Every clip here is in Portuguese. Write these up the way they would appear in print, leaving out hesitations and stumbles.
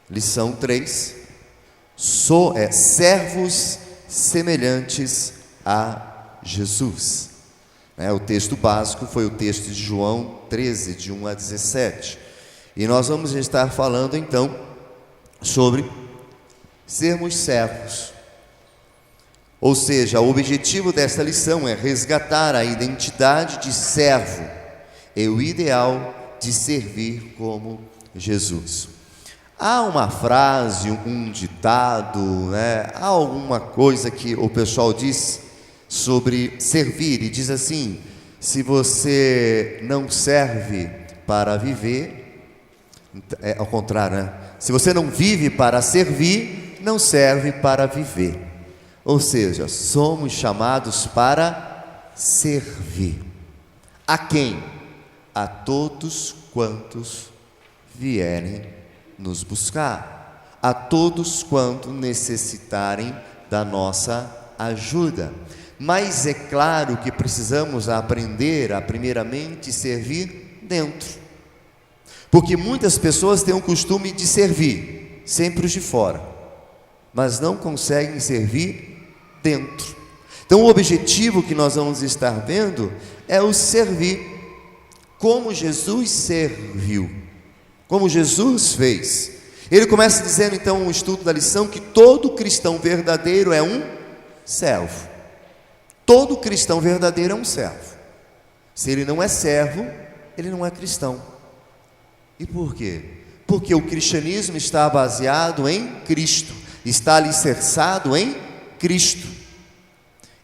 Lição 3, servos semelhantes a Jesus. O texto básico foi o texto de João 13, de 1 a 17. E nós vamos estar falando então sobre sermos servos. Ou seja, o objetivo desta lição é resgatar a identidade de servo e o ideal de servir como Jesus. Há uma frase, um ditado, há alguma coisa que o pessoal diz sobre servir, e diz assim: se você não serve para viver, ao contrário, se você não vive para servir, não serve para viver. Ou seja, somos chamados para servir. A quem? A todos quantos vierem nos buscar, a todos quantos necessitarem da nossa ajuda. Mas é claro que precisamos aprender a primeiramente servir dentro, porque muitas pessoas têm o costume de servir sempre os de fora, mas não conseguem servir dentro. Então o objetivo que nós vamos estar vendo é o servir como Jesus serviu, como Jesus fez. Ele começa dizendo então, o estudo da lição, que todo cristão verdadeiro é um servo. Todo cristão verdadeiro é um servo. Se ele não é servo, ele não é cristão. E por quê? Porque o cristianismo está baseado em Cristo, está alicerçado em Cristo.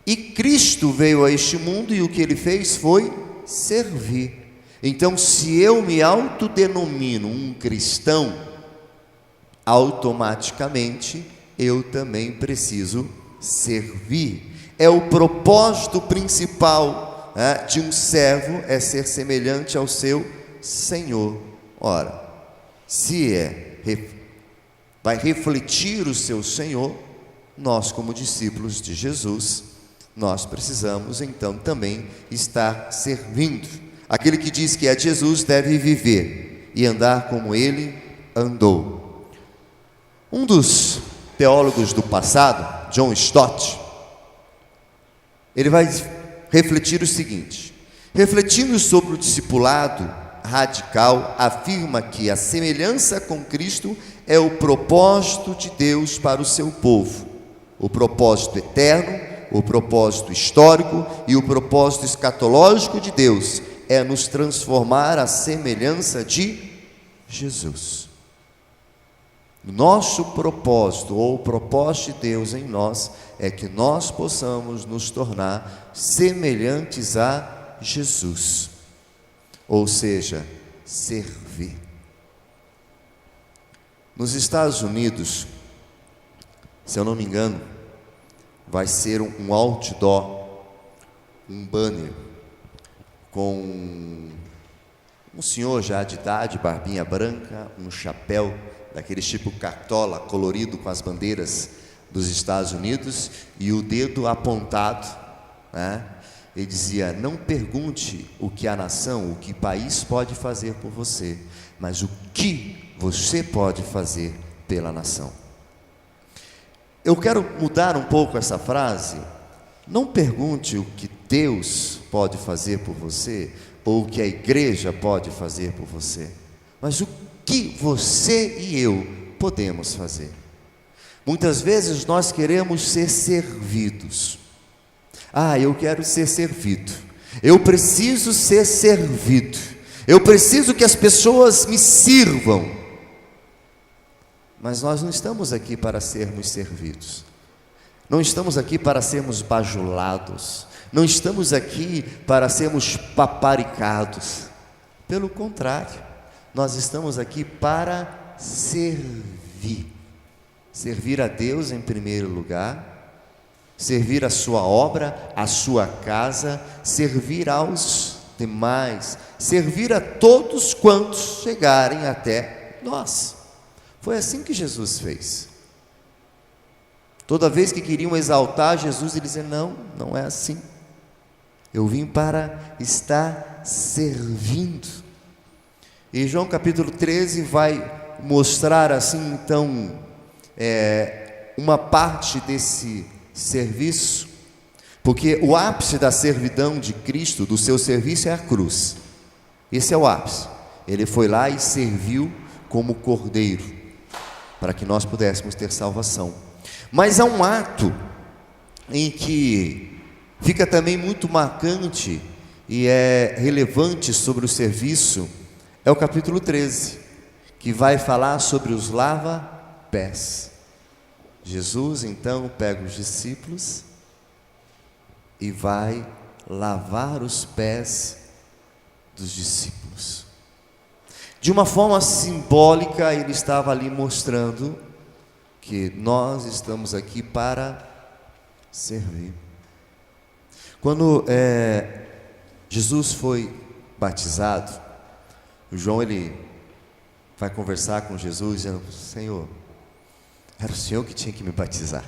E Cristo veio a este mundo e o que ele fez foi servir. Então, se eu me autodenomino um cristão, automaticamente eu também preciso servir. É o propósito principal de um servo, é ser semelhante ao seu Senhor. Ora, se vai refletir o seu Senhor, nós como discípulos de Jesus, nós precisamos então também estar servindo. Aquele que diz que é de Jesus deve viver e andar como ele andou. Um dos teólogos do passado, John Stott, ele vai refletir o seguinte: refletindo sobre o discipulado radical, afirma que a semelhança com Cristo é o propósito de Deus para o seu povo, o propósito eterno, o propósito histórico e o propósito escatológico de Deus é nos transformar à semelhança de Jesus. Nosso propósito, ou o propósito de Deus em nós, é que nós possamos nos tornar semelhantes a Jesus, ou seja, servir. Nos Estados Unidos, se eu não me engano, vai ser um outdoor, um banner, com um senhor já de idade, barbinha branca, um chapéu daquele tipo cartola, colorido com as bandeiras dos Estados Unidos, e o dedo apontado, Ele dizia: não pergunte o que a nação, o que o país pode fazer por você, mas o que você pode fazer pela nação. Eu quero mudar um pouco essa frase. Não pergunte o que Deus pode fazer por você, ou o que a igreja pode fazer por você, mas o que você e eu podemos fazer. Muitas vezes nós queremos ser servidos. Eu quero ser servido, eu preciso ser servido, eu preciso que as pessoas me sirvam. Mas nós não estamos aqui para sermos servidos, não estamos aqui para sermos bajulados, não estamos aqui para sermos paparicados. Pelo contrário, nós estamos aqui para servir. Servir a Deus em primeiro lugar, servir a sua obra, a sua casa, servir aos demais, servir a todos quantos chegarem até nós. Foi assim que Jesus fez. Toda vez que queriam exaltar Jesus, ele dizia: não, não é assim. Eu vim para estar servindo. E João capítulo 13 vai mostrar assim, então, uma parte desse serviço, porque o ápice da servidão de Cristo, do seu serviço, é a cruz. Esse é o ápice. Ele foi lá e serviu como cordeiro, para que nós pudéssemos ter salvação. Mas há um ato em que fica também muito marcante e é relevante sobre o serviço, é o capítulo 13, que vai falar sobre os lava-pés. Jesus então pega os discípulos e vai lavar os pés dos discípulos. De uma forma simbólica, ele estava ali mostrando que nós estamos aqui para servir. Quando Jesus foi batizado, o João ele vai conversar com Jesus dizendo: Senhor, era o Senhor que tinha que me batizar.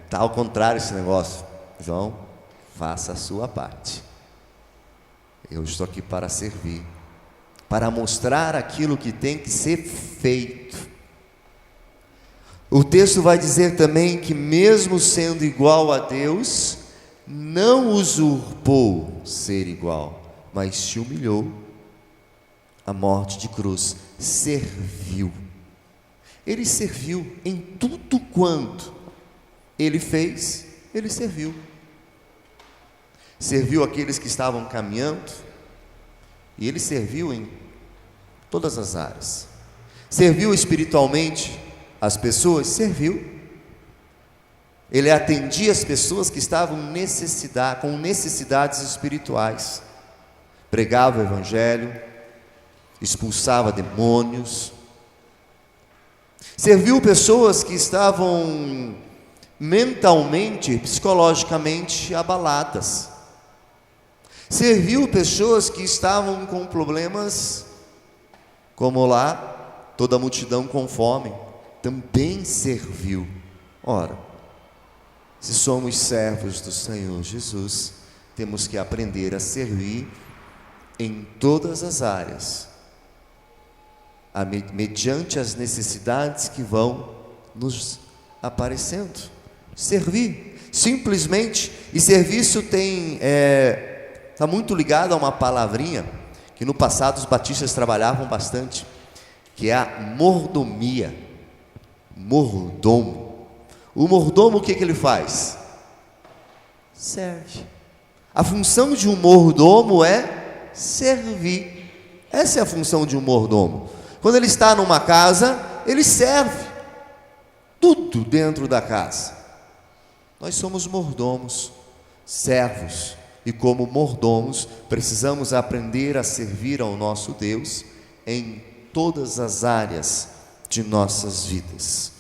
Está ao contrário esse negócio. João, faça a sua parte. Eu estou aqui para servir, para mostrar aquilo que tem que ser feito. O texto vai dizer também que, mesmo sendo igual a Deus, não usurpou ser igual, mas se humilhou à morte de cruz. Serviu. Ele serviu em tudo quanto ele fez, ele serviu. Serviu aqueles que estavam caminhando, e ele serviu em todas as áreas. Serviu espiritualmente as pessoas, serviu. Ele atendia as pessoas que estavam com necessidades espirituais, pregava o evangelho, expulsava demônios, serviu pessoas que estavam mentalmente, psicologicamente abaladas, serviu pessoas que estavam com problemas, como lá, toda a multidão com fome, também serviu. Ora, se somos servos do Senhor Jesus, temos que aprender a servir em todas as áreas, mediante as necessidades que vão nos aparecendo. Servir, simplesmente. E serviço está muito ligado a uma palavrinha que no passado os batistas trabalhavam bastante, que é a mordomia. Mordomo. O mordomo, o que ele faz? Serve. A função de um mordomo é servir. Essa é a função de um mordomo. Quando ele está numa casa, ele serve tudo dentro da casa. Nós somos mordomos, servos, e como mordomos precisamos aprender a servir ao nosso Deus em todas as áreas de nossas vidas.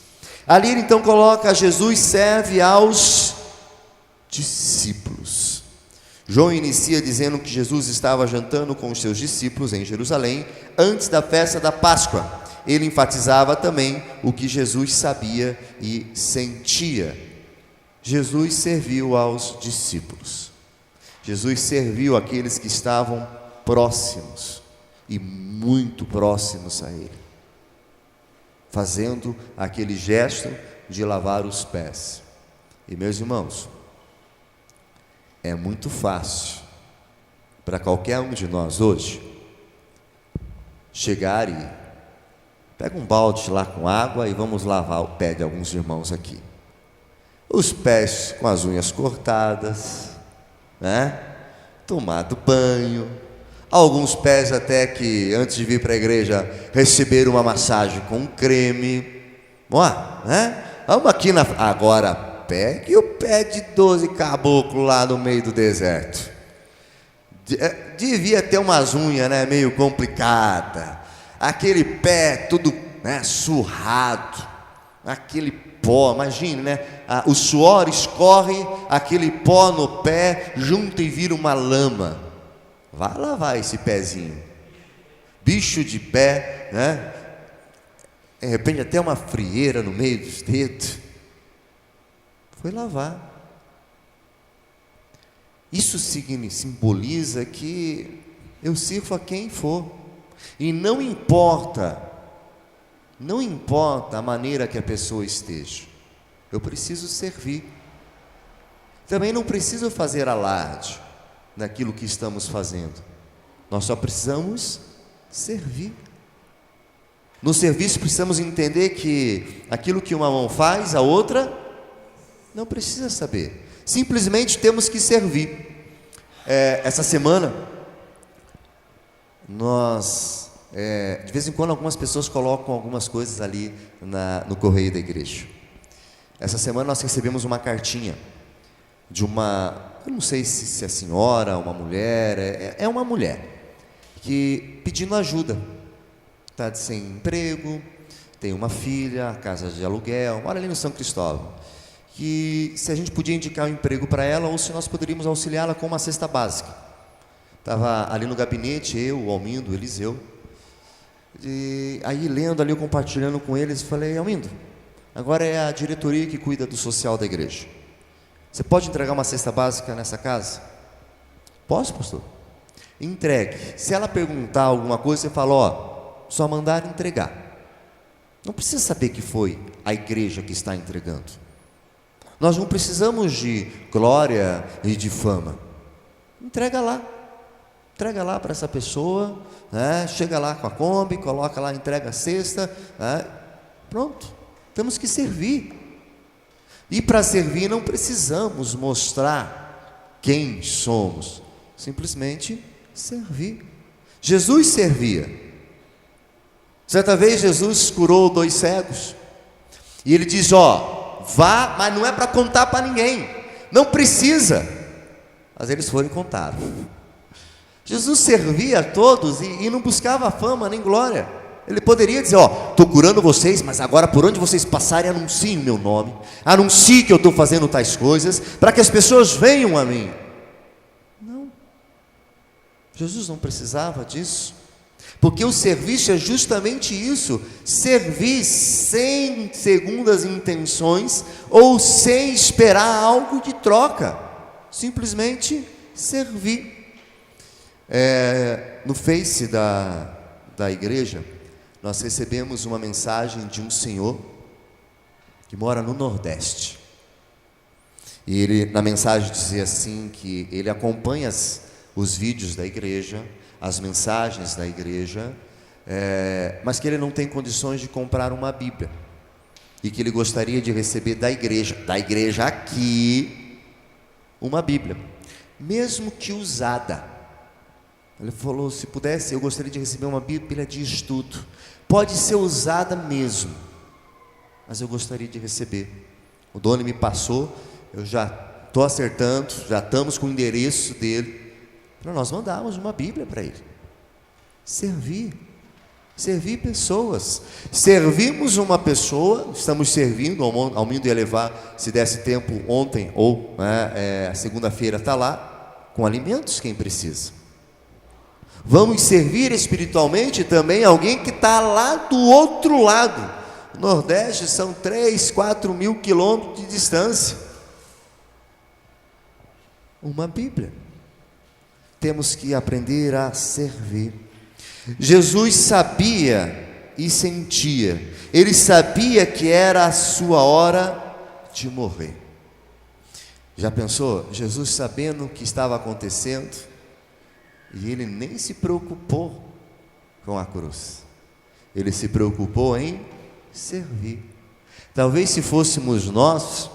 Ali ele então coloca: Jesus serve aos discípulos. João inicia dizendo que Jesus estava jantando com os seus discípulos em Jerusalém antes da festa da Páscoa. Ele enfatizava também o que Jesus sabia e sentia. Jesus serviu aos discípulos. Jesus serviu aqueles que estavam próximos e muito próximos a Ele, fazendo aquele gesto de lavar os pés. E meus irmãos, é muito fácil para qualquer um de nós hoje chegar e pega um balde lá com água e vamos lavar o pé de alguns irmãos aqui. Os pés com as unhas cortadas, tomado banho, alguns pés até que antes de vir para a igreja receberam uma massagem com creme. Vamos aqui agora, pegue o pé de 12 caboclos lá no meio do deserto. Devia ter umas unhas meio complicada, aquele pé tudo surrado, aquele pó, imagine, o suor escorre, aquele pó no pé, junta e vira uma lama. Vai lavar esse pezinho, bicho de pé, de repente até uma frieira no meio dos dedos. Foi lavar. Isso simboliza que eu sirvo a quem for, e não importa Não importa a maneira que a pessoa esteja, eu preciso servir. Também não preciso fazer alarde naquilo que estamos fazendo. Nós só precisamos servir. No serviço precisamos entender que aquilo que uma mão faz, a outra não precisa saber. Simplesmente temos que servir. Essa semana, de vez em quando algumas pessoas colocam algumas coisas ali no correio da igreja. Essa semana nós recebemos uma cartinha de uma, eu não sei se é senhora, uma mulher, é uma mulher, que pedindo ajuda, está sem emprego, tem uma filha, casa de aluguel, mora ali no São Cristóvão, que se a gente podia indicar um emprego para ela, ou se nós poderíamos auxiliá-la com uma cesta básica. Estava ali no gabinete, eu, o Almindo, o Eliseu, e aí lendo ali, compartilhando com eles, falei: Almindo, agora é a diretoria que cuida do social da igreja. Você pode entregar uma cesta básica nessa casa? Posso, pastor? Entregue. Se ela perguntar alguma coisa, você fala: só mandar entregar. Não precisa saber que foi a igreja que está entregando. Nós não precisamos de glória e de fama. Entrega lá para essa pessoa, né? Chega lá com a Kombi, coloca lá, entrega a cesta, né? Pronto, temos que servir. E para servir não precisamos mostrar quem somos, simplesmente servir. Jesus servia. Certa vez Jesus curou 2 cegos, e ele diz: vá, mas não é para contar para ninguém, não precisa. Mas eles foram e contaram. Jesus servia a todos e não buscava fama nem glória. Ele poderia dizer: estou curando vocês, mas agora por onde vocês passarem, anunciem o meu nome, anuncie que eu estou fazendo tais coisas, para que as pessoas venham a mim. Não, Jesus não precisava disso, porque o serviço é justamente isso: servir sem segundas intenções ou sem esperar algo de troca, simplesmente servir. No Face da igreja, nós recebemos uma mensagem de um senhor que mora no Nordeste, e ele na mensagem dizia assim, que ele acompanha os vídeos da igreja, as mensagens da igreja, mas que ele não tem condições de comprar uma Bíblia, e que ele gostaria de receber da igreja aqui, uma Bíblia, mesmo que usada. Ele falou: se pudesse, eu gostaria de receber uma Bíblia de estudo, pode ser usada mesmo, mas eu gostaria de receber. O dono me passou, eu já estou acertando, já estamos com o endereço dele, para nós mandarmos uma Bíblia para ele. Servir pessoas. Servimos uma pessoa, estamos servindo. Almindo ia levar, se desse tempo, ontem ou segunda-feira, está lá com alimentos quem precisa. Vamos servir espiritualmente também alguém que está lá do outro lado. No Nordeste são 3, 4 mil quilômetros de distância. Uma Bíblia. Temos que aprender a servir. Jesus sabia e sentia. Ele sabia que era a sua hora de morrer. Já pensou? Jesus sabendo o que estava acontecendo, e ele nem se preocupou com a cruz. Ele se preocupou em servir. Talvez se fôssemos nós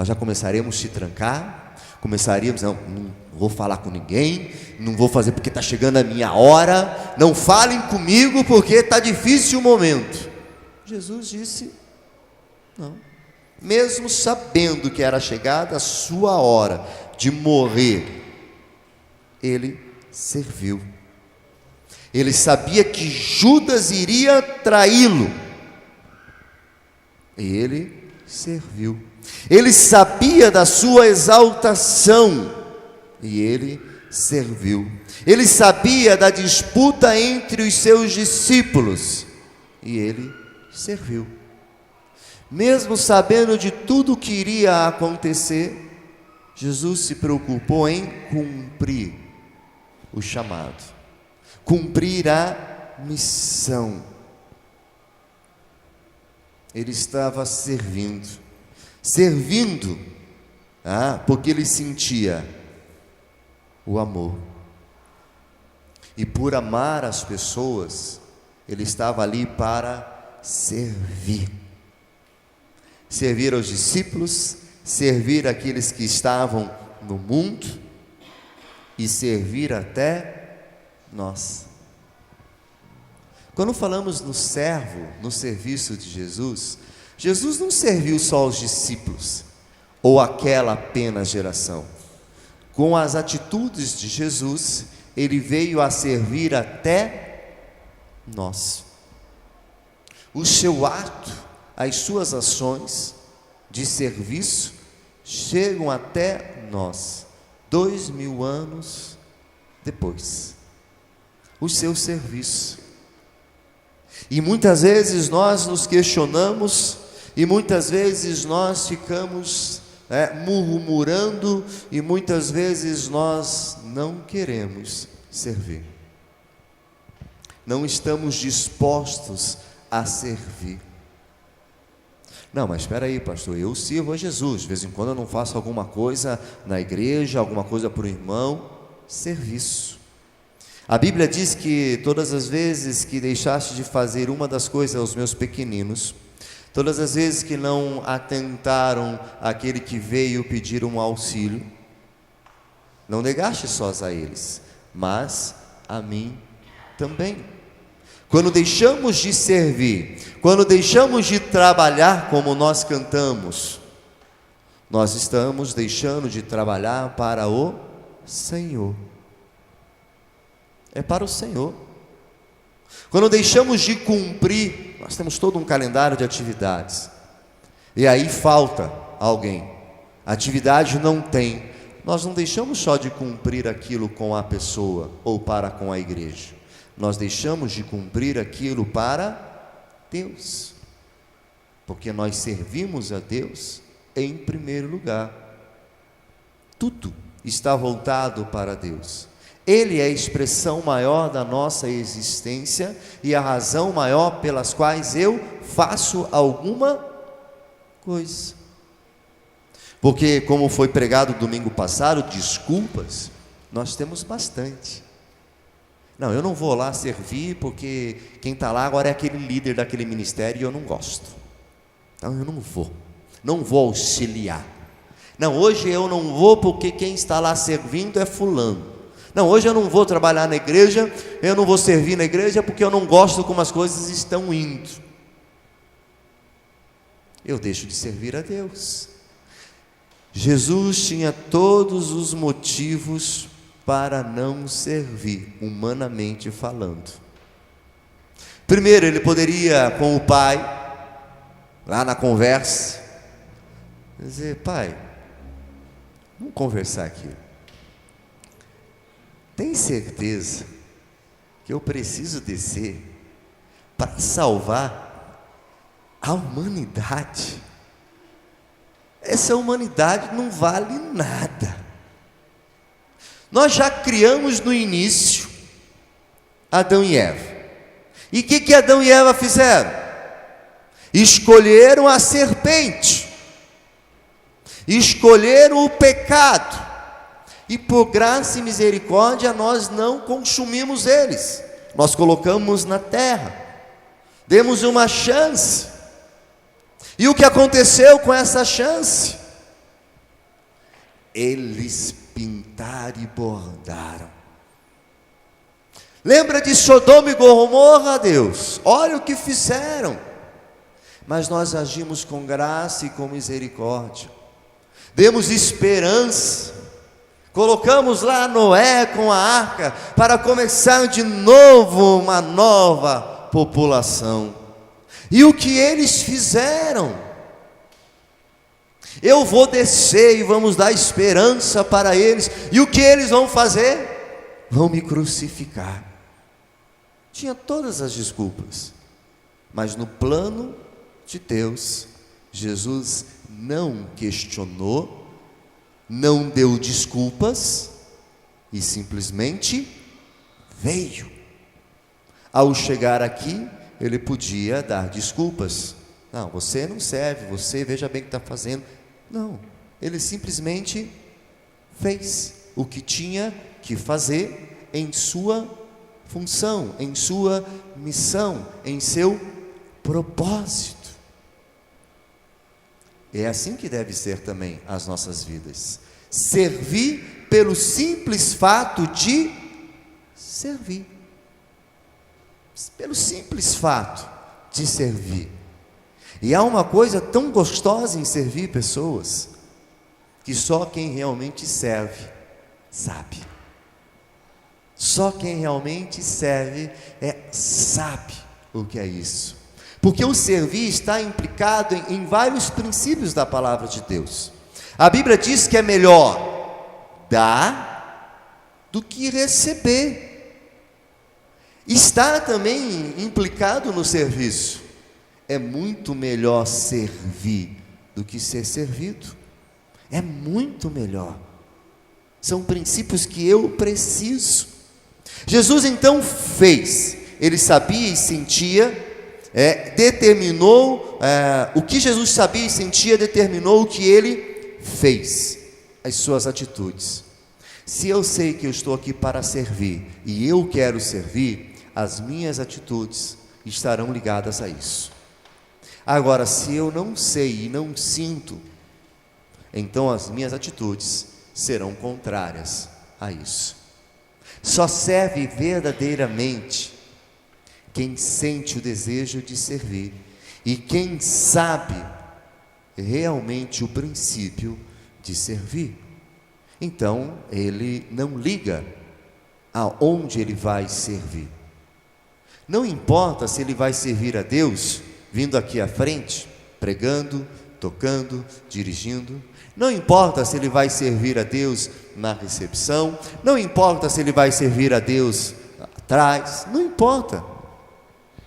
já começaríamos a se trancar, não vou falar com ninguém, não vou fazer porque está chegando a minha hora, não falem comigo porque está difícil o momento. Jesus disse: não, mesmo sabendo que era chegada a sua hora de morrer, ele serviu. Ele sabia que Judas iria traí-lo, e ele serviu. Ele sabia da sua exaltação, e ele serviu. Ele sabia da disputa entre os seus discípulos, e ele serviu. Mesmo sabendo de tudo que iria acontecer, Jesus se preocupou em cumprir o chamado, cumprir a missão. ele estava servindo, porque ele sentia o amor. E por amar as pessoas, ele estava ali para servir. Servir aos discípulos, servir aqueles que estavam no mundo e servir até nós. Quando falamos no servo, no serviço de Jesus, Jesus não serviu só os discípulos ou aquela apenas geração. Com as atitudes de Jesus, ele veio a servir até nós. O seu ato, as suas ações de serviço chegam até nós, 2000 anos depois. O seu serviço. E muitas vezes nós nos questionamos, e muitas vezes nós ficamos murmurando, e muitas vezes nós não queremos servir. Não estamos dispostos a servir. Não, mas espera aí, pastor, eu sirvo a Jesus, de vez em quando eu não faço alguma coisa na igreja, alguma coisa para o irmão. Serviço. A Bíblia diz que todas as vezes que deixaste de fazer uma das coisas aos meus pequeninos, todas as vezes que não atentaram àquele que veio pedir um auxílio, não negaste sós a eles, mas a mim também. Quando deixamos de servir, quando deixamos de trabalhar como nós cantamos, nós estamos deixando de trabalhar para o Senhor. É para o Senhor. Quando deixamos de cumprir, nós temos todo um calendário de atividades, e aí falta alguém, a atividade não tem, nós não deixamos só de cumprir aquilo com a pessoa ou para com a igreja, nós deixamos de cumprir aquilo para Deus, porque nós servimos a Deus em primeiro lugar. Tudo está voltado para Deus. Ele é a expressão maior da nossa existência e a razão maior pelas quais eu faço alguma coisa. Porque, como foi pregado domingo passado, desculpas, nós temos bastante. Não, eu não vou lá servir porque quem está lá agora é aquele líder daquele ministério e eu não gosto. Então eu não vou auxiliar. Não, hoje eu não vou porque quem está lá servindo é fulano. Não, hoje eu não vou trabalhar na igreja, eu não vou servir na igreja porque eu não gosto como as coisas estão indo. Eu deixo de servir a Deus. Jesus tinha todos os motivos para não servir, humanamente falando. Primeiro, ele poderia, com o pai, lá na conversa, dizer: pai, vamos conversar aqui. Tem certeza que eu preciso descer para salvar a humanidade? Essa humanidade não vale nada. Nós já criamos no início Adão e Eva. E o que Adão e Eva fizeram? Escolheram a serpente, escolheram o pecado. E por graça e misericórdia nós não consumimos eles, nós colocamos na terra, demos uma chance. E o que aconteceu com essa chance? Eles pintaram e bordaram. Lembra de Sodoma e Gomorra, Deus? Olha o que fizeram. Mas nós agimos com graça e com misericórdia, demos esperança. Colocamos lá Noé com a arca para começar de novo uma nova população. E o que eles fizeram? Eu vou descer e vamos dar esperança para eles. E o que eles vão fazer? Vão me crucificar. Tinha todas as desculpas. Mas no plano de Deus, Jesus não questionou, não deu desculpas e simplesmente veio. Ao chegar aqui, ele podia dar desculpas. Não, você não serve, você veja bem o que está fazendo. Não, ele simplesmente fez o que tinha que fazer em sua função, em sua missão, em seu propósito. É assim que deve ser também as nossas vidas. Servir pelo simples fato de servir. Pelo simples fato de servir. E há uma coisa tão gostosa em servir pessoas, que só quem realmente serve sabe. Só quem realmente serve sabe o que é isso. Porque o servir está implicado em vários princípios da palavra de Deus. A Bíblia diz que é melhor dar do que receber. Está também implicado no serviço. É muito melhor servir do que ser servido. É muito melhor. São princípios que eu preciso. Jesus então fez. Ele sabia e sentia, determinou, o que Jesus sabia e sentia determinou o que ele fez, as suas atitudes. Se eu sei que eu estou aqui para servir e eu quero servir, as minhas atitudes estarão ligadas a isso. Agora, se eu não sei e não sinto, então as minhas atitudes serão contrárias a isso. Só serve verdadeiramente quem sente o desejo de servir e quem sabe realmente o princípio de servir. Então, ele não liga aonde ele vai servir. Não importa se ele vai servir a Deus vindo aqui à frente, pregando, tocando, dirigindo. Não importa se ele vai servir a Deus na recepção. Não importa se ele vai servir a Deus atrás. Não importa.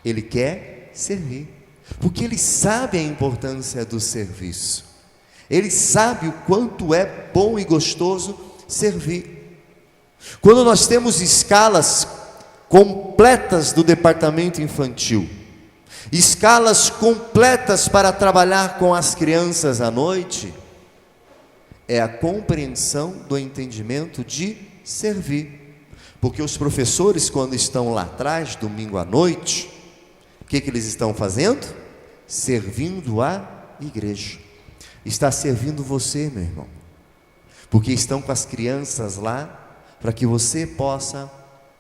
Ele quer servir, porque ele sabe a importância do serviço. Ele sabe o quanto é bom e gostoso servir. Quando nós temos escalas completas do departamento infantil, escalas completas para trabalhar com as crianças à noite, é a compreensão do entendimento de servir. Porque os professores, quando estão lá atrás, domingo à noite, o que eles estão fazendo? Servindo a igreja. Está servindo você, meu irmão, porque estão com as crianças lá, para que você possa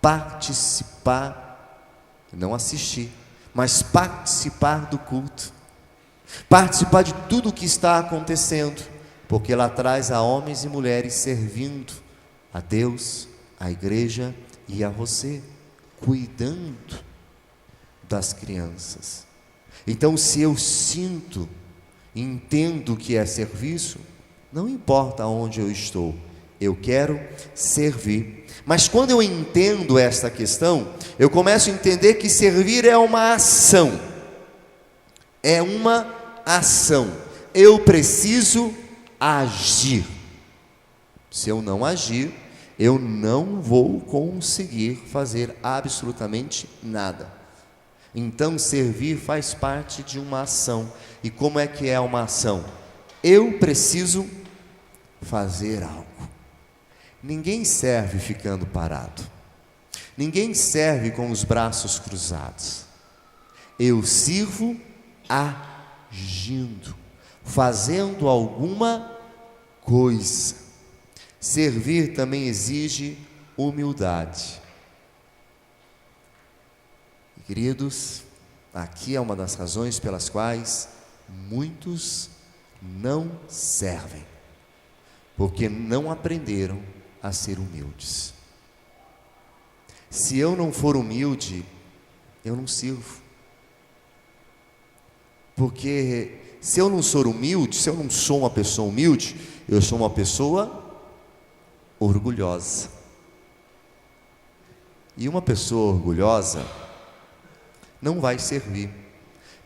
participar, não assistir, mas participar do culto, participar de tudo o que está acontecendo, porque lá atrás há homens e mulheres servindo a Deus, a igreja e a você, cuidando das crianças. Então, se eu sinto, entendo que é serviço, não importa onde eu estou, eu quero servir. Mas quando eu entendo esta questão, eu começo a entender que servir é uma ação. É uma ação. Eu preciso agir. Se eu não agir, eu não vou conseguir fazer absolutamente nada. Então, servir faz parte de uma ação. E como é que é uma ação? Eu preciso fazer algo. Ninguém serve ficando parado. Ninguém serve com os braços cruzados. Eu sirvo agindo, fazendo alguma coisa. Servir também exige humildade. Queridos, aqui é uma das razões pelas quais muitos não servem, porque não aprenderam a ser humildes. Se eu não for humilde, eu não sirvo. Porque se eu não sou humilde, se eu não sou uma pessoa humilde, eu sou uma pessoa orgulhosa. E uma pessoa orgulhosa não vai servir.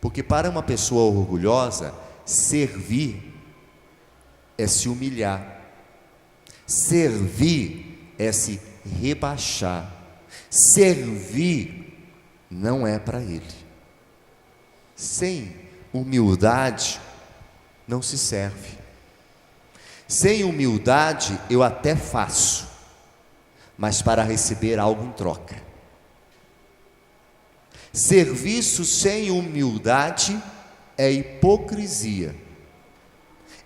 Porque para uma pessoa orgulhosa, servir é se humilhar. Servir é se rebaixar. Servir não é para ele. Sem humildade não se serve. Sem humildade eu até faço, mas para receber algo em troca. Serviço sem humildade é hipocrisia,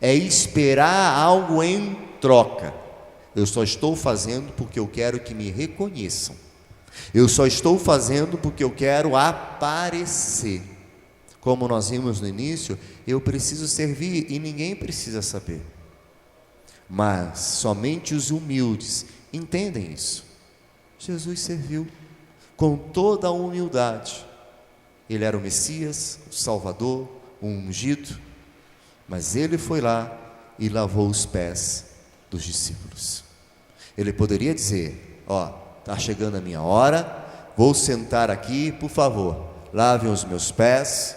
é esperar algo em troca. Eu só estou fazendo porque eu quero que me reconheçam, eu só estou fazendo porque eu quero aparecer. Como nós vimos no início, eu preciso servir e ninguém precisa saber, mas somente os humildes entendem isso. Jesus serviu com toda a humildade. Ele era o Messias, o Salvador, o ungido, mas ele foi lá e lavou os pés dos discípulos. Ele poderia dizer: ó, está chegando a minha hora, vou sentar aqui, por favor, lavem os meus pés,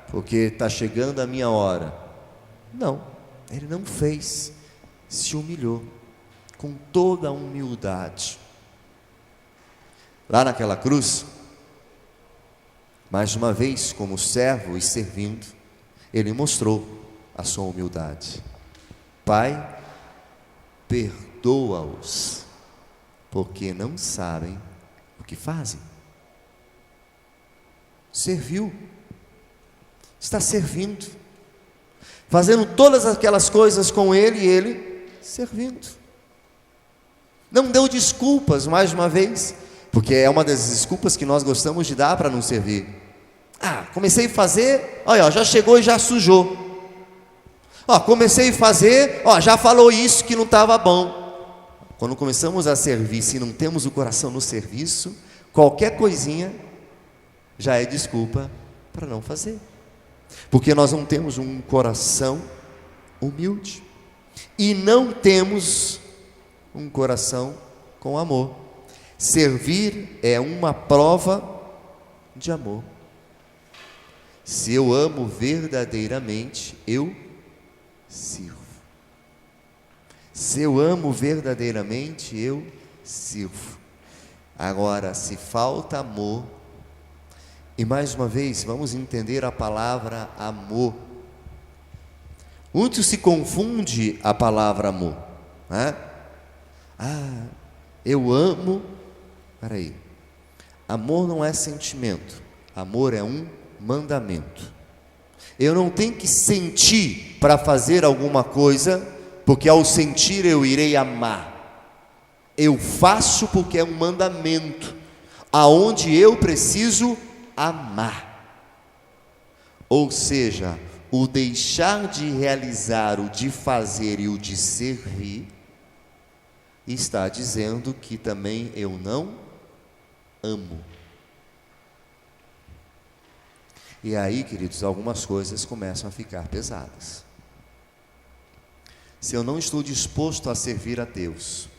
porque está chegando a minha hora. Não, ele não fez, se humilhou com toda a humildade. Lá naquela cruz, mais uma vez, como servo e servindo, ele mostrou a sua humildade. Pai, perdoa-os, porque não sabem o que fazem. Serviu, está servindo, fazendo todas aquelas coisas com ele e ele servindo. Não deu desculpas, mais uma vez, porque é uma das desculpas que nós gostamos de dar para não servir. Comecei a fazer, olha, já chegou e já sujou. Comecei a fazer, já falou isso que não estava bom. Quando começamos a servir, se não temos o coração no serviço, qualquer coisinha já é desculpa para não fazer, porque nós não temos um coração humilde e não temos um coração com amor. Servir é uma prova de amor. Se eu amo verdadeiramente, eu sirvo. Se eu amo verdadeiramente, eu sirvo. Agora, se falta amor, e mais uma vez, vamos entender a palavra amor. Muito se confunde a palavra amor, né? Eu amo. Peraí, amor não é sentimento, amor é um mandamento. Eu não tenho que sentir para fazer alguma coisa, porque ao sentir eu irei amar. Eu faço porque é um mandamento, aonde eu preciso amar. Ou seja, o deixar de realizar, o de fazer e o de servir, está dizendo que também eu não amo. E aí, queridos, algumas coisas começam a ficar pesadas. Se eu não estou disposto a servir a Deus,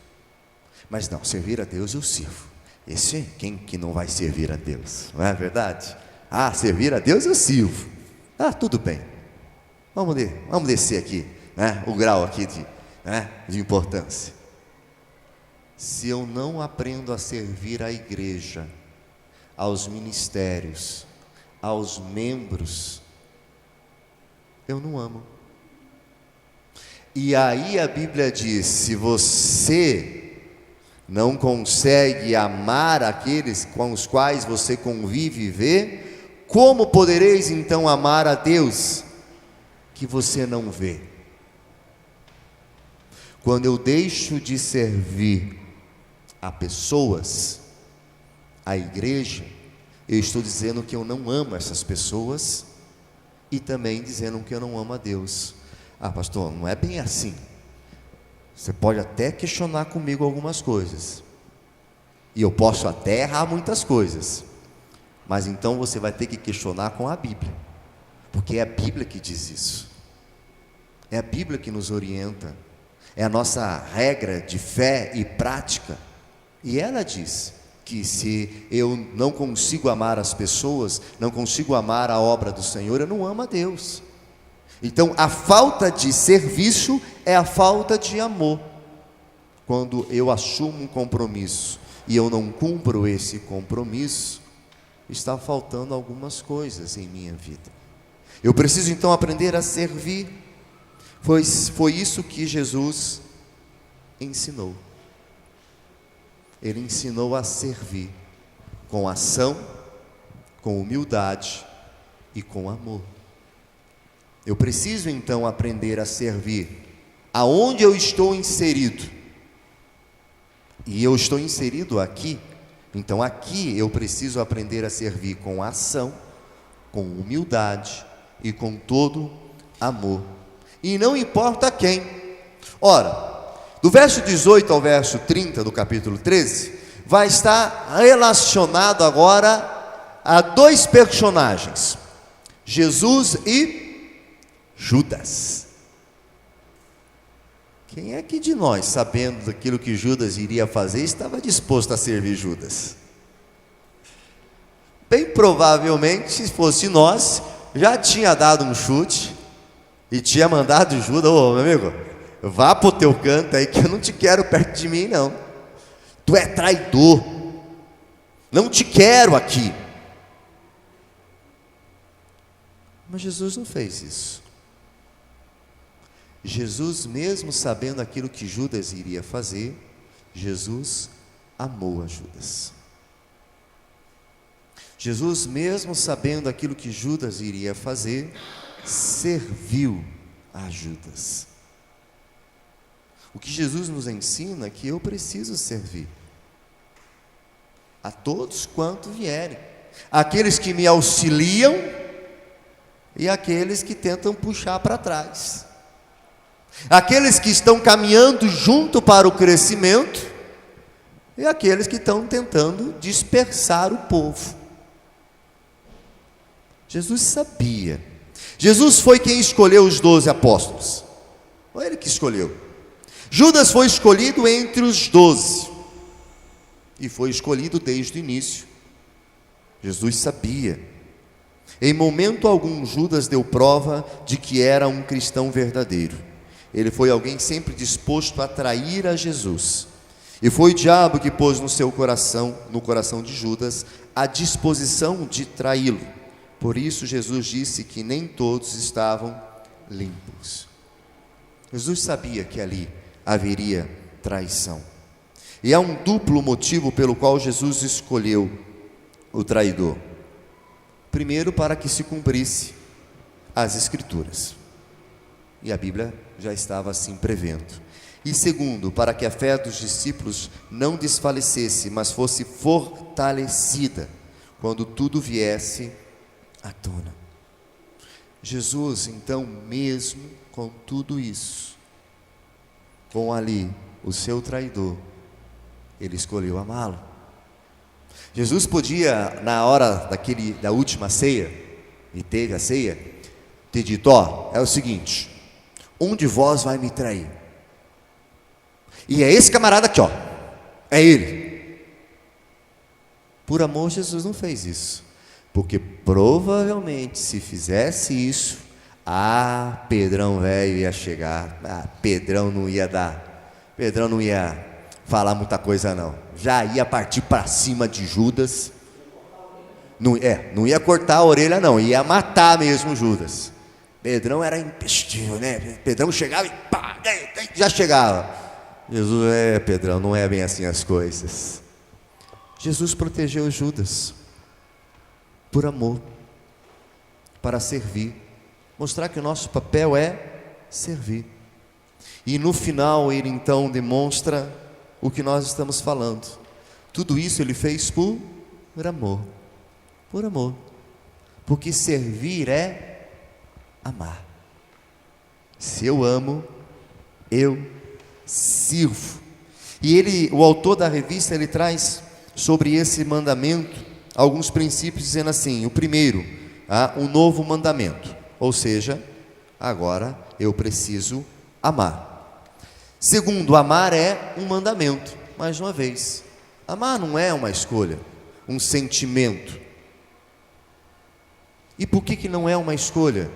mas não, servir a Deus eu sirvo. Quem que não vai servir a Deus? Não é verdade? Servir a Deus eu sirvo. Tudo bem. Vamos descer aqui, né? O grau aqui de importância. Se eu não aprendo a servir à igreja, aos ministérios, aos membros, eu não amo. E aí a Bíblia diz: se você não consegue amar aqueles com os quais você convive e vê, como podereis então amar a Deus que você não vê? Quando eu deixo de servir a pessoas, a igreja, eu estou dizendo que eu não amo essas pessoas e também dizendo que eu não amo a Deus. Pastor, não é bem assim. Você pode até questionar comigo algumas coisas, e eu posso até errar muitas coisas, mas então você vai ter que questionar com a Bíblia, porque é a Bíblia que diz isso, é a Bíblia que nos orienta, é a nossa regra de fé e prática. E ela diz que se eu não consigo amar as pessoas, não consigo amar a obra do Senhor, eu não amo a Deus. Então a falta de serviço é a falta de amor. Quando eu assumo um compromisso e eu não cumpro esse compromisso, está faltando algumas coisas em minha vida. Eu preciso então aprender a servir. Foi isso que Jesus ensinou. Ele ensinou a servir com ação, com humildade e com amor. Eu preciso então aprender a servir aonde eu estou inserido. E eu estou inserido aqui, então aqui eu preciso aprender a servir com ação, com humildade e com todo amor. E não importa quem. Ora, do verso 18 ao verso 30 do capítulo 13, vai estar relacionado agora a dois personagens, Jesus e Judas. Quem é que de nós, sabendo daquilo que Judas iria fazer, estava disposto a servir Judas? Bem provavelmente, se fosse nós, já tinha dado um chute e tinha mandado Judas: ô meu amigo, vá pro teu canto aí que eu não te quero perto de mim não. Tu é traidor, não te quero aqui. Mas Jesus não fez isso. Jesus, mesmo sabendo aquilo que Judas iria fazer, Jesus amou a Judas. Jesus, mesmo sabendo aquilo que Judas iria fazer, serviu a Judas. O que Jesus nos ensina é que eu preciso servir a todos quanto vierem, aqueles que me auxiliam e aqueles que tentam puxar para trás, aqueles que estão caminhando junto para o crescimento e aqueles que estão tentando dispersar o povo. Jesus sabia. Jesus foi quem escolheu os 12 apóstolos. Foi ele que escolheu. Judas foi escolhido entre os 12 e foi escolhido desde o início. Jesus sabia. Em momento algum Judas deu prova de que era um cristão verdadeiro. Ele foi alguém sempre disposto a trair a Jesus. E foi o diabo que pôs no seu coração, no coração de Judas, a disposição de traí-lo. Por isso Jesus disse que nem todos estavam limpos. Jesus sabia que ali haveria traição. E há um duplo motivo pelo qual Jesus escolheu o traidor. Primeiro, para que se cumprisse as Escrituras. E a Bíblia já estava assim prevendo. E segundo, para que a fé dos discípulos não desfalecesse, mas fosse fortalecida quando tudo viesse à tona. Jesus, então, mesmo com tudo isso, com ali o seu traidor, ele escolheu amá-lo. Jesus podia, na hora da última ceia, e teve a ceia, ter dito: ó, é o seguinte, um de vós vai me trair, e é esse camarada aqui, ó, é ele. Por amor, Jesus não fez isso, porque provavelmente se fizesse isso, Pedrão velho ia chegar, Pedrão não ia falar muita coisa não, já ia partir para cima de Judas, não ia cortar a orelha não, ia matar mesmo Judas. Pedrão era impestível, né? Pedrão chegava e pá, já chegava. Jesus: Pedrão, não é bem assim as coisas. Jesus protegeu Judas por amor, para servir, mostrar que o nosso papel é servir. E no final ele então demonstra o que nós estamos falando. Tudo isso ele fez por amor, porque servir é amar. Se eu amo, eu sirvo. E o autor da revista, ele traz sobre esse mandamento alguns princípios, dizendo assim: o primeiro, um novo mandamento, ou seja, agora eu preciso amar. Segundo, amar é um mandamento. Mais uma vez, amar não é uma escolha, um sentimento. E por que não é uma escolha?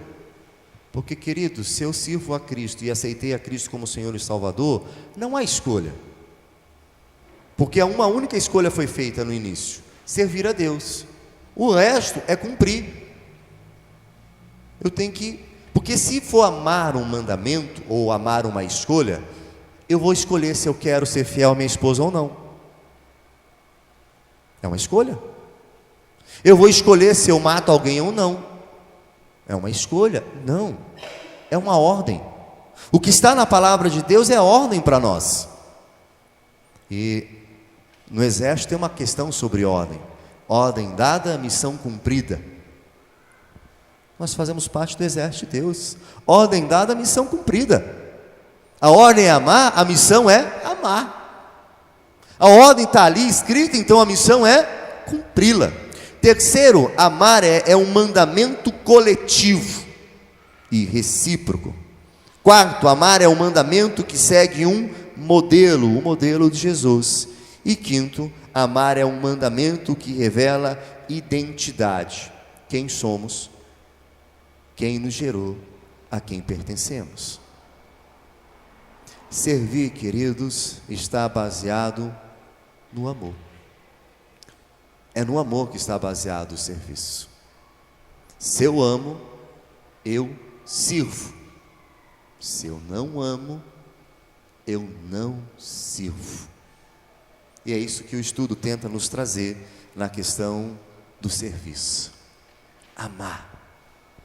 Porque, querido, se eu sirvo a Cristo e aceitei a Cristo como Senhor e Salvador, não há escolha. Porque uma única escolha foi feita no início: servir a Deus. O resto é cumprir. Eu tenho que, porque se for amar um mandamento ou amar uma escolha, eu vou escolher se eu quero ser fiel à minha esposa ou não. É uma escolha. Eu vou escolher se eu mato alguém ou não. É uma escolha? Não. É uma ordem. O que está na palavra de Deus é ordem para nós. E no exército tem uma questão sobre ordem. Ordem dada, missão cumprida. Nós fazemos parte do exército de Deus. Ordem dada, missão cumprida. A ordem é amar, a missão é amar. A ordem está ali escrita, então a missão é cumpri-la. Terceiro, amar é um mandamento coletivo e recíproco. Quarto, amar é um mandamento que segue um modelo, o modelo de Jesus. E quinto, amar é um mandamento que revela identidade. Quem somos, quem nos gerou, a quem pertencemos. Servir, queridos, está baseado no amor. É no amor que está baseado o serviço. Se eu amo, eu sirvo. Se eu não amo, eu não sirvo. E é isso que o estudo tenta nos trazer na questão do serviço. Amar,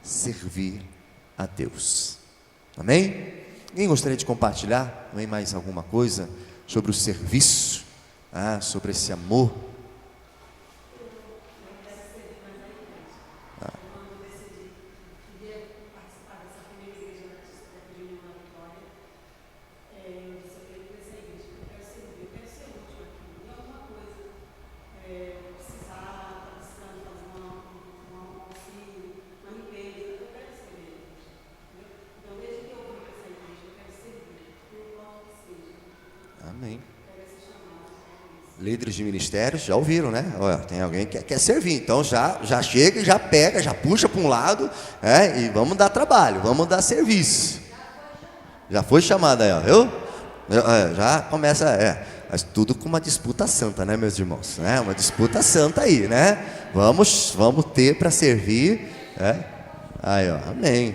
servir a Deus. Amém? Alguém gostaria de compartilhar mais alguma coisa sobre o serviço, sobre esse amor? Amém. Líderes de ministérios, já ouviram, né? Olha, tem alguém que quer servir, então já chega, já pega, já puxa para um lado, e vamos dar trabalho, vamos dar serviço. Já foi chamada aí, ó, viu? Já começa, mas tudo com uma disputa santa, né, meus irmãos? Uma disputa santa aí, né? Vamos ter para servir, Aí, ó, amém.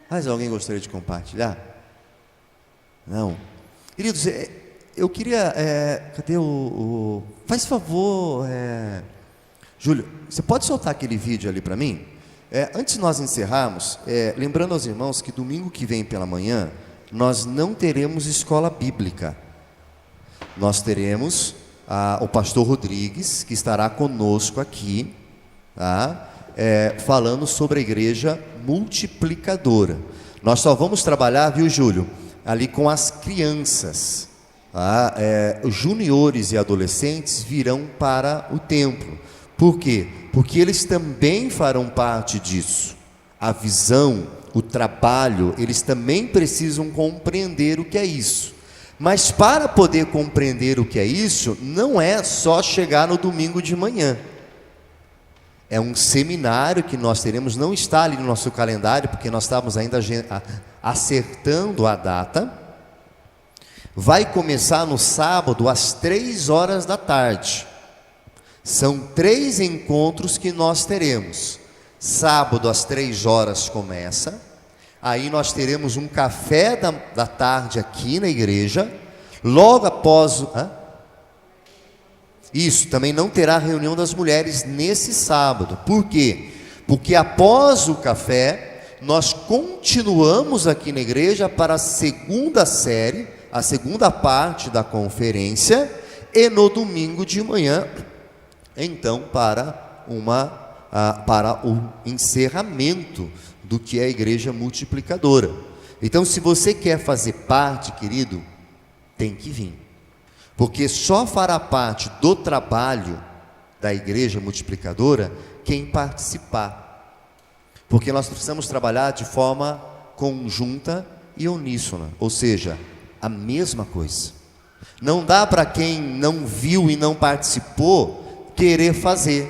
Mas alguém gostaria de compartilhar? Não. Queridos, eu queria, cadê faz favor, Júlio, você pode soltar aquele vídeo ali para mim? Antes de nós encerrarmos, lembrando aos irmãos que domingo que vem pela manhã, nós não teremos escola bíblica. Nós teremos o pastor Rodrigues, que estará conosco aqui, tá? Falando sobre a igreja multiplicadora. Nós só vamos trabalhar, viu, Júlio, ali com as crianças. Os juniores e adolescentes virão para o templo. Por quê? Porque eles também farão parte disso. A visão, o trabalho, eles também precisam compreender o que é isso. Mas para poder compreender o que é isso, não é só chegar no domingo de manhã. É um seminário que nós teremos, não está ali no nosso calendário, porque nós estávamos ainda acertando a data. Vai começar no sábado às 3 da tarde. São 3 encontros que nós teremos. Sábado às 3 começa. Aí nós teremos um café da tarde aqui na igreja. Logo após isso, também não terá reunião das mulheres nesse sábado. Por quê? Porque após o café, nós continuamos aqui na igreja para a segunda série, a segunda parte da conferência, e no domingo de manhã, então, para o encerramento do que é a igreja multiplicadora. Então, se você quer fazer parte, querido, tem que vir. Porque só fará parte do trabalho da igreja multiplicadora quem participar. Porque nós precisamos trabalhar de forma conjunta e uníssona, ou seja, a mesma coisa. Não dá para quem não viu e não participou querer fazer,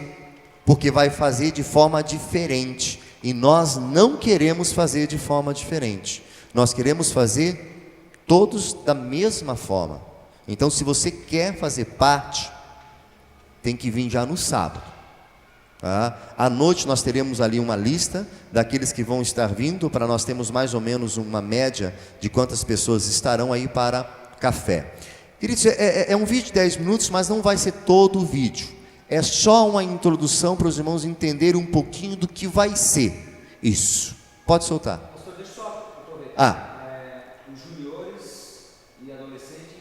porque vai fazer de forma diferente. E nós não queremos fazer de forma diferente. Nós queremos fazer todos da mesma forma. Então, se você quer fazer parte, tem que vir já no sábado. Tá? À noite nós teremos ali uma lista daqueles que vão estar vindo, para nós termos mais ou menos uma média de quantas pessoas estarão aí para café. Queridos, é um vídeo de 10 minutos, mas não vai ser todo o vídeo. É só uma introdução para os irmãos entenderem um pouquinho do que vai ser isso. Pode soltar. Pastor, deixa eu só aproveitar. Os juniores e adolescentes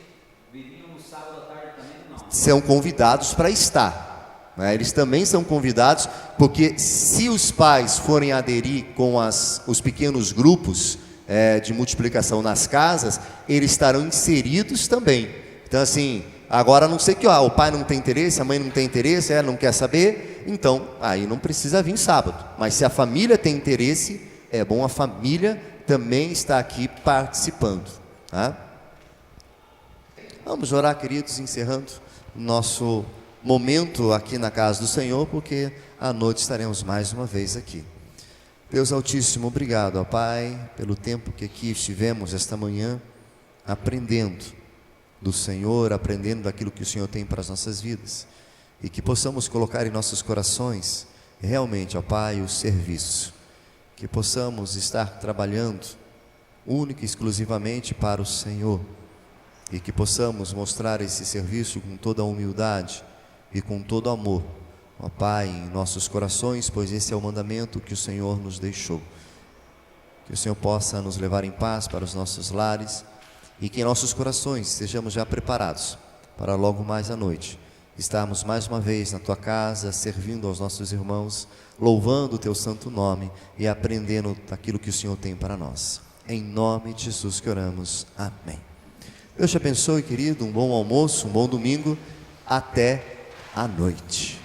viriam no sábado à tarde também? Não. São convidados para estar, né? Eles também são convidados, porque se os pais forem aderir com os pequenos grupos de multiplicação nas casas, eles estarão inseridos também. Então assim, agora a não ser que o pai não tem interesse, a mãe não tem interesse, ela não quer saber, então aí não precisa vir sábado. Mas se a família tem interesse, é bom a família também estar aqui participando, tá? Vamos orar, queridos, encerrando nosso momento aqui na casa do Senhor, porque à noite estaremos mais uma vez aqui. Deus Altíssimo, obrigado, ó Pai, pelo tempo que aqui estivemos esta manhã, aprendendo do Senhor, aprendendo daquilo que o Senhor tem para as nossas vidas, e que possamos colocar em nossos corações realmente, ó Pai, o serviço, que possamos estar trabalhando única e exclusivamente para o Senhor, e que possamos mostrar esse serviço com toda a humildade e com todo amor, ó Pai, em nossos corações, pois esse é o mandamento que o Senhor nos deixou. Que o Senhor possa nos levar em paz para os nossos lares, e que em nossos corações estejamos já preparados para logo mais à noite estarmos mais uma vez na Tua casa, servindo aos nossos irmãos, louvando o Teu santo nome e aprendendo daquilo que o Senhor tem para nós. Em nome de Jesus que oramos. Amém. Deus te abençoe, querido, um bom almoço, um bom domingo, até a noite.